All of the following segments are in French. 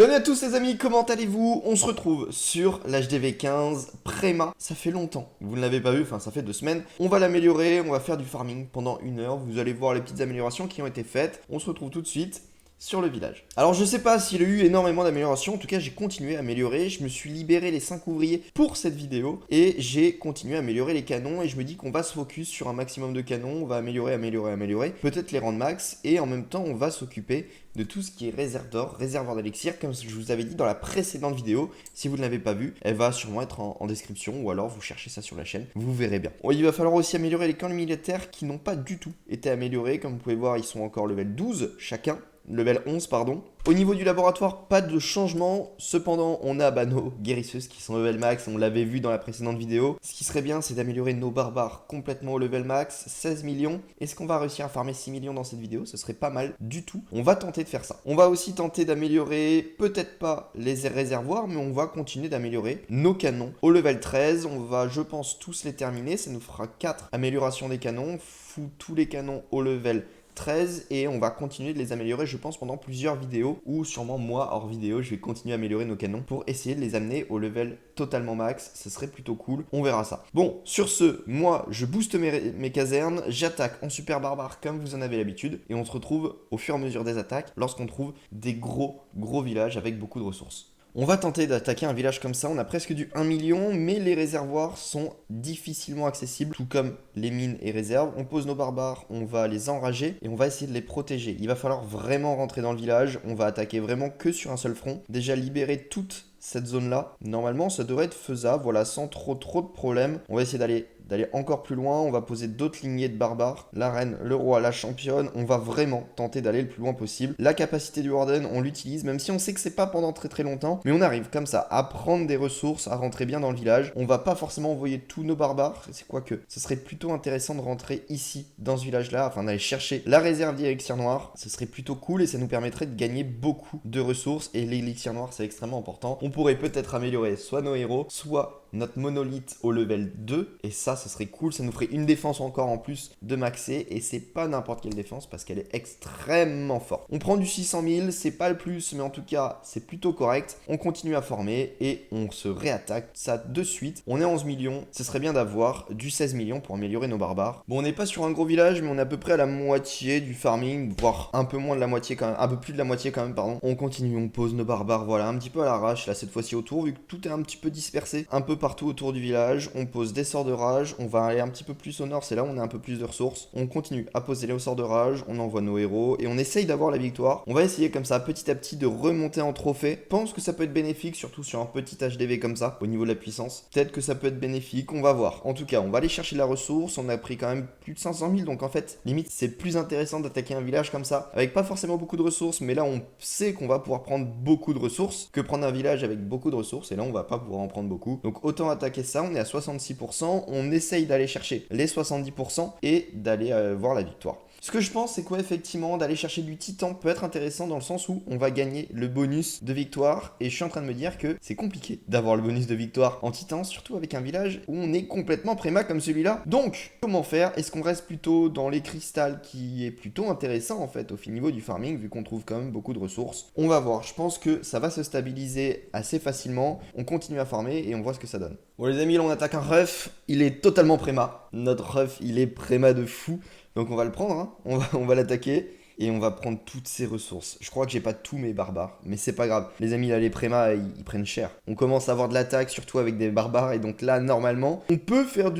Bienvenue à tous les amis, comment allez-vous? On se retrouve sur l'HDV15 Préma. Ça fait longtemps, vous ne l'avez pas vu, enfin ça fait 2 semaines. On va l'améliorer, on va faire du farming pendant 1 heure. Vous allez voir les petites améliorations qui ont été faites. On se retrouve tout de suite sur le village. Alors je sais pas s'il y a eu énormément d'améliorations, en tout cas j'ai continué à améliorer, je me suis libéré les 5 ouvriers pour cette vidéo et j'ai continué à améliorer les canons et je me dis qu'on va se focus sur un maximum de canons, on va améliorer, peut-être les rendre max et en même temps on va s'occuper de tout ce qui est réserve d'or, réservoir d'élixir, comme je vous avais dit dans la précédente vidéo. Si vous ne l'avez pas vue, elle va sûrement être en description ou alors vous cherchez ça sur la chaîne, vous verrez bien. Bon, il va falloir aussi améliorer les camps militaires qui n'ont pas du tout été améliorés, comme vous pouvez voir ils sont encore level 12 chacun. Level 11 pardon. Au niveau du laboratoire, pas de changement. Cependant, on a nos guérisseuses qui sont level max. On l'avait vu dans la précédente vidéo. Ce qui serait bien, c'est d'améliorer nos barbares complètement au level max. 16 millions. Est-ce qu'on va réussir à farmer 6 millions dans cette vidéo? Ce serait pas mal du tout. On va tenter de faire ça. On va aussi tenter d'améliorer, peut-être pas les réservoirs, mais on va continuer d'améliorer nos canons au level 13. On va, je pense, tous les terminer. Ça nous fera 4 améliorations des canons. Fout tous les canons au level 13 et on va continuer de les améliorer je pense pendant plusieurs vidéos ou sûrement moi hors vidéo je vais continuer à améliorer nos canons pour essayer de les amener au level totalement max, ce serait plutôt cool, on verra ça. Bon, sur ce, moi je booste mes casernes, j'attaque en super barbare comme vous en avez l'habitude et on se retrouve au fur et à mesure des attaques lorsqu'on trouve des gros villages avec beaucoup de ressources. On va tenter d'attaquer un village comme ça, on a presque du 1 million, mais les réservoirs sont difficilement accessibles, tout comme les mines et réserves. On pose nos barbares, on va les enrager et on va essayer de les protéger. Il va falloir vraiment rentrer dans le village, on va attaquer vraiment que sur un seul front. Déjà libérer toute cette zone-là, normalement ça devrait être faisable, voilà, sans trop de problèmes. On va essayer d'aller encore plus loin, on va poser d'autres lignées de barbares, la reine, le roi, la championne, on va vraiment tenter d'aller le plus loin possible. La capacité du Warden, on l'utilise, même si on sait que c'est pas pendant très longtemps, mais on arrive comme ça à prendre des ressources, à rentrer bien dans le village. On va pas forcément envoyer tous nos barbares, c'est quoi que ce serait plutôt intéressant de rentrer ici, dans ce village-là, afin d'aller chercher la réserve d'élixir noir. Ce serait plutôt cool et ça nous permettrait de gagner beaucoup de ressources et l'élixir noir c'est extrêmement important. On pourrait peut-être améliorer soit nos héros, soit notre monolithe au level 2 et ça ce serait cool, ça nous ferait une défense encore en plus de maxer et c'est pas n'importe quelle défense parce qu'elle est extrêmement forte. On prend du 600 000, c'est pas le plus mais en tout cas c'est plutôt correct. On continue à former et on se réattaque ça de suite. On est 11 millions, ce serait bien d'avoir du 16 millions pour améliorer nos barbares. Bon, on n'est pas sur un gros village mais on est à peu près à la moitié du farming, voire un peu moins de la moitié quand même, un peu plus de la moitié quand même pardon. On continue, on pose nos barbares, voilà, un petit peu à l'arrache là cette fois-ci autour vu que tout est un petit peu dispersé, un peu partout autour du village. On pose des sorts de rage, on va aller un petit peu plus au nord, c'est là où on a un peu plus de ressources. On continue à poser les sorts de rage, on envoie nos héros et on essaye d'avoir la victoire. On va essayer comme ça petit à petit de remonter en trophée. Je pense que ça peut être bénéfique, surtout sur un petit HDV comme ça, au niveau de la puissance. Peut-être que ça peut être bénéfique, on va voir. En tout cas, on va aller chercher de la ressource, on a pris quand même plus de 500 000, donc en fait, limite, c'est plus intéressant d'attaquer un village comme ça, avec pas forcément beaucoup de ressources, mais là, on sait qu'on va pouvoir prendre beaucoup de ressources, que prendre un village avec beaucoup de ressources, et là, on va pas pouvoir en prendre beaucoup. Donc autant attaquer ça, on est à 66%, on essaye d'aller chercher les 70% et d'aller voir la victoire. Ce que je pense, c'est qu'effectivement, d'aller chercher du titan peut être intéressant dans le sens où on va gagner le bonus de victoire. Et je suis en train de me dire que c'est compliqué d'avoir le bonus de victoire en titan, surtout avec un village où on est complètement préma comme celui-là. Donc, comment faire? Est-ce qu'on reste plutôt dans les cristals qui est plutôt intéressant en fait au niveau du farming, vu qu'on trouve quand même beaucoup de ressources? On va voir, je pense que ça va se stabiliser assez facilement. On continue à farmer et on voit ce que ça donne. Bon les amis, là on attaque un ref, il est totalement préma. Notre ref, il est préma de fou. Donc on va le prendre, hein. on va l'attaquer et on va prendre toutes ses ressources. Je crois que j'ai pas tous mes barbares, mais c'est pas grave. Les amis, là, les prémas, ils prennent cher. On commence à avoir de l'attaque, surtout avec des barbares, et donc là, normalement, on peut faire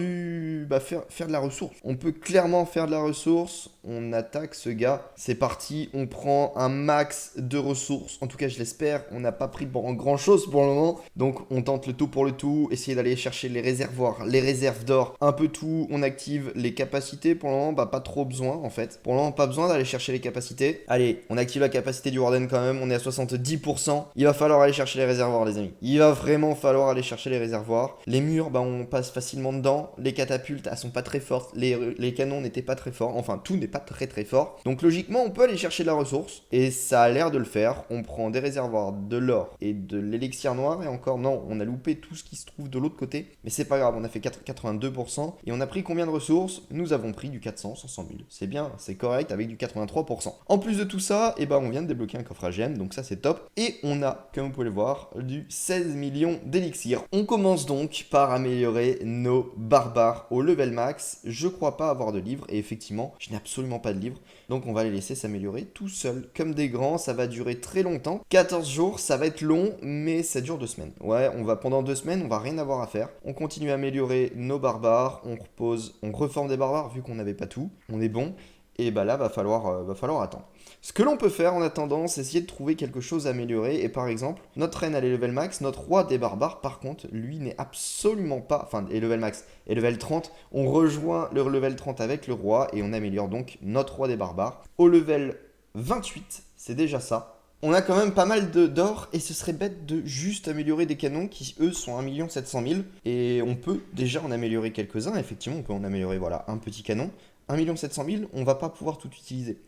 faire de la ressource. On peut clairement faire de la ressource. On attaque ce gars. C'est parti, on prend un max de ressources. En tout cas, je l'espère. On n'a pas pris grand chose pour le moment. Donc on tente le tout pour le tout. Essayer d'aller chercher les réservoirs, les réserves d'or, un peu tout. On active les capacités. Pour le moment, pas trop besoin en fait. Pour le moment, pas besoin d'aller chercher les capacités. Allez, on active la capacité du Warden quand même. On est à 70%. Il va falloir aller chercher les réservoirs, les amis. Il va vraiment falloir aller chercher les réservoirs. Les murs, on passe facilement dedans. Les catapultes, elles sont pas très fortes. Les canons n'étaient pas très forts. Enfin, tout n'est pas très fort. Donc logiquement, on peut aller chercher de la ressource, et ça a l'air de le faire. On prend des réservoirs, de l'or et de l'élixir noir, et encore non, on a loupé tout ce qui se trouve de l'autre côté, mais c'est pas grave, on a fait 82%, et on a pris combien de ressources? Nous avons pris du 400, 500 000. C'est bien, c'est correct avec du 83%. En plus de tout ça, et on vient de débloquer un coffre AGM, donc ça c'est top, et on a, comme vous pouvez le voir, du 16 millions d'élixir. On commence donc par améliorer nos barbares au level max. Je crois pas avoir de livre, et effectivement, je n'ai absolument pas de livre, donc on va les laisser s'améliorer tout seul, comme des grands. Ça va durer très longtemps, 14 jours, ça va être long, mais ça dure 2 semaines. Ouais, on va pendant 2 semaines, on va rien avoir à faire. On continue à améliorer nos barbares, on repose, on reforme des barbares vu qu'on n'avait pas tout, on est bon. Et là, va falloir attendre. Ce que l'on peut faire en attendant, c'est essayer de trouver quelque chose à améliorer. Et par exemple, notre reine, elle est level max. Notre roi des barbares, par contre, lui n'est absolument pas... Enfin, est level max. Et level 30, on rejoint le level 30 avec le roi. Et on améliore donc notre roi des barbares. Au level 28, c'est déjà ça. On a quand même pas mal d'or, et ce serait bête de juste améliorer des canons qui, eux, sont 1 700 000. Et on peut déjà en améliorer quelques-uns. Effectivement, on peut en améliorer, voilà, un petit canon. 1 700 000, on va pas pouvoir tout utiliser.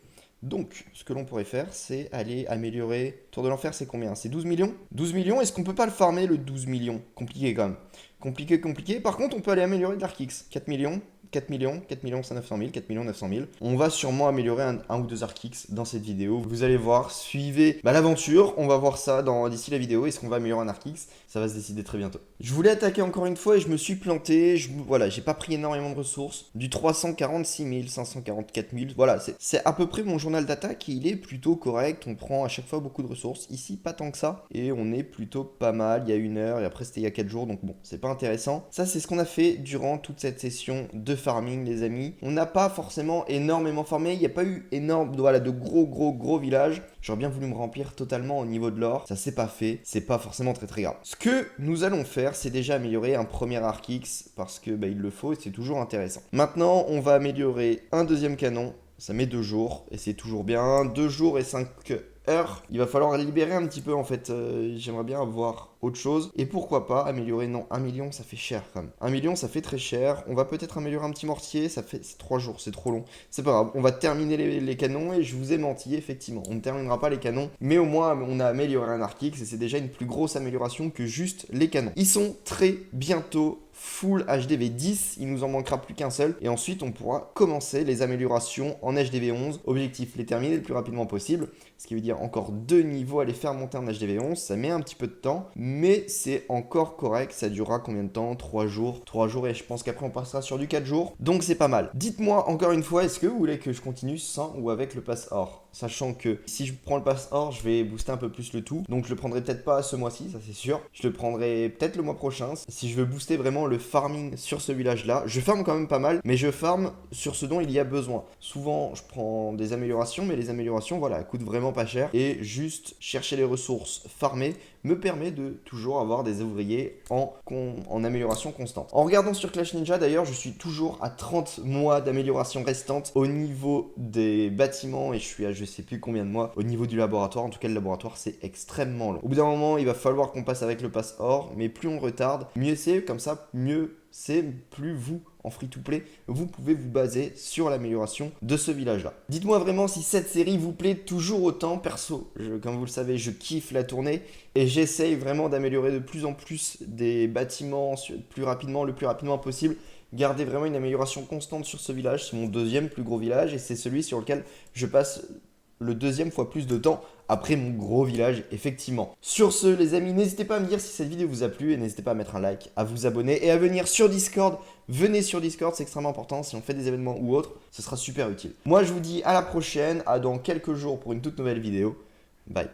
Donc, ce que l'on pourrait faire, c'est aller améliorer... Tour de l'enfer, c'est combien? C'est 12 millions? 12 millions, est-ce qu'on peut pas le farmer, le 12 millions? Compliqué, quand même. Compliqué. Par contre, on peut aller améliorer de l'Arkix. 4 millions, 4 millions, 4 millions 900 000, 4 millions 900 000. On va sûrement améliorer un ou deux Arkix dans cette vidéo. Vous allez voir, suivez l'aventure. On va voir ça d'ici la vidéo. Est-ce qu'on va améliorer un Arkix? Ça va se décider très bientôt. Je voulais attaquer encore une fois et je me suis planté. Voilà, j'ai pas pris énormément de ressources. Du 346 000, 544 000. Voilà, c'est à peu près mon journal d'attaque et il est plutôt correct. On prend à chaque fois beaucoup de ressources. Ici, pas tant que ça. Et on est plutôt pas mal. Il y a 1 heure et après c'était il y a 4 jours. Donc bon, c'est pas intéressant. Ça, c'est ce qu'on a fait durant toute cette session de farming, les amis. On n'a pas forcément énormément farmé. Il n'y a pas eu de gros villages. J'aurais bien voulu me remplir totalement au niveau de l'or. Ça s'est pas fait. C'est pas forcément très grave. Ce que nous allons faire, c'est déjà améliorer un premier Arkix parce que il le faut et c'est toujours intéressant. Maintenant, on va améliorer un deuxième canon. Ça met 2 jours et c'est toujours bien. 2 jours et 5 heures. Il va falloir libérer un petit peu en fait. J'aimerais bien avoir autre chose. Et pourquoi pas améliorer, non, 1 million ça fait cher quand même. 1 million ça fait très cher. On va peut-être améliorer un petit mortier. Ça fait 3 jours, c'est trop long. C'est pas grave, on va terminer les canons et je vous ai menti, effectivement. On ne terminera pas les canons, mais au moins on a amélioré un Arkix et c'est déjà une plus grosse amélioration que juste les canons. Ils sont très bientôt full HDV 10, il nous en manquera plus qu'un seul et ensuite on pourra commencer les améliorations en HDV 11. Objectif, les terminer le plus rapidement possible, ce qui veut dire encore 2 niveaux à les faire monter en HDV 11. Ça met un petit peu de temps, mais c'est encore correct. Ça durera combien de temps? 3 jours. 3 jours et je pense qu'après on passera sur du 4 jours. Donc c'est pas mal. Dites-moi encore une fois, est-ce que vous voulez que je continue sans ou avec le pass or? Sachant que si je prends le pass or, je vais booster un peu plus le tout. Donc je le prendrai peut-être pas ce mois-ci, ça c'est sûr. Je le prendrai peut-être le mois prochain. Si je veux booster vraiment le farming sur ce village-là, je farme quand même pas mal, mais je farme sur ce dont il y a besoin. Souvent, je prends des améliorations, mais les améliorations, voilà, elles coûtent vraiment pas cher. Et juste chercher les ressources farmées me permet de toujours avoir des ouvriers en amélioration constante. En regardant sur Clash Ninja d'ailleurs, je suis toujours à 30 mois d'amélioration restante au niveau des bâtiments et je suis à je sais plus combien de mois au niveau du laboratoire. En tout cas, le laboratoire c'est extrêmement long. Au bout d'un moment, il va falloir qu'on passe avec le pass or, mais plus on retarde, mieux c'est, comme ça, mieux c'est, plus vous en free-to-play, vous pouvez vous baser sur l'amélioration de ce village-là. Dites-moi vraiment si cette série vous plaît toujours autant. Perso, comme vous le savez, je kiffe la tournée et j'essaye vraiment d'améliorer de plus en plus des bâtiments le plus rapidement possible. Garder vraiment une amélioration constante sur ce village. C'est mon deuxième plus gros village et c'est celui sur lequel je passe le deuxième fois plus de temps après mon gros village, effectivement. Sur ce, les amis, n'hésitez pas à me dire si cette vidéo vous a plu et n'hésitez pas à mettre un like, à vous abonner et à venir sur Discord. Venez sur Discord, c'est extrêmement important. Si on fait des événements ou autre, ce sera super utile. Moi, je vous dis à la prochaine, à dans quelques jours pour une toute nouvelle vidéo. Bye.